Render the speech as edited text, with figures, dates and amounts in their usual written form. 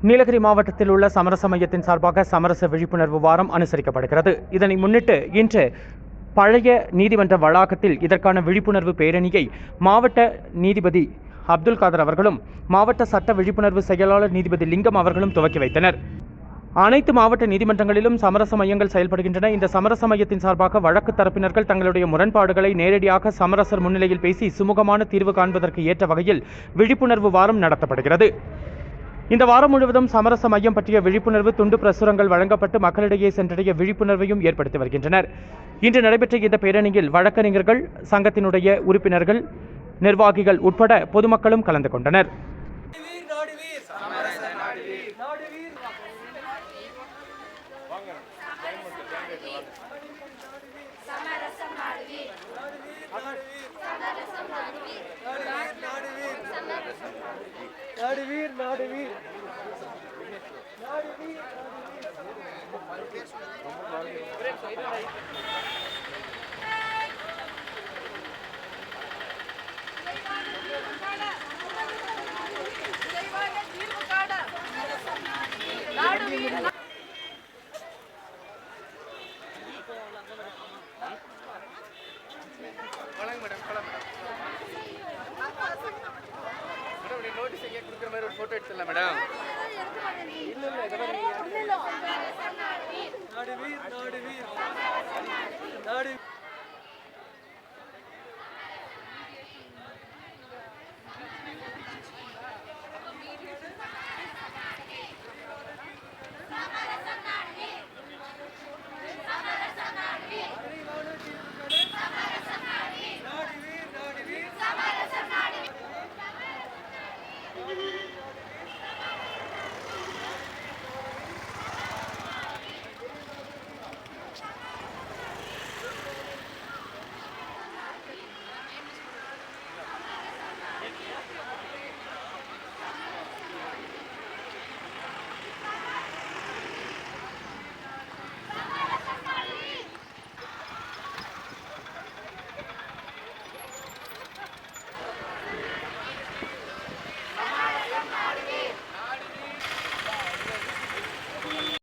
நீலகிரி மாவட்டத்தில் உள்ள சமரச மையத்தின் சார்பாக சமரச விழிப்புணர்வு வாரம் அனுசரிக்கப்படுகிறது. இதனை முன்னிட்டு இன்று பழைய நீதிமன்ற வளாகத்தில் இதற்கான விழிப்புணர்வு பேரணியை மாவட்ட நீதிபதி அப்துல் காதர் அவர்களும் மாவட்ட சட்ட விழிப்புணர்வு செயலாளர் நீதிபதி லிங்கம் அவர்களும் துவக்கி வைத்தனர். அனைத்து மாவட்ட நீதிமன்றங்களிலும் சமரச மையங்கள் செயல்படுகின்றன. இந்த சமரச மையத்தின் சார்பாக வழக்கு தரப்பினர்கள் தங்களுடைய முரண்பாடுகளை நேரடியாக சமரசர் முன்னிலையில் பேசி சுமூகமான தீர்வு காண்பதற்கு ஏற்ற வகையில் விழிப்புணர்வு வாரம் நடத்தப்படுகிறது. இந்த வாரம் முழுவதும் சமரச மையம் பற்றிய விழிப்புணர்வு துண்டு பிரசுரங்கள் வழங்கப்பட்டு மக்களிடையே சென்றடைய விழிப்புணர்வையும் ஏற்படுத்தி வருகின்றனர். இன்று நடைபெற்ற இந்த பேரணியில் வழக்கறிஞர்கள் சங்கத்தினுடைய உறுப்பினர்கள், நிர்வாகிகள் உட்பட பொதுமக்களும் கலந்து கொண்டனர். நோட்டீஸ் எங்கே கொடுக்குற மாதிரி ஒரு ஃபோட்டோ எடுத்துடலாம் மேடம். இல்லை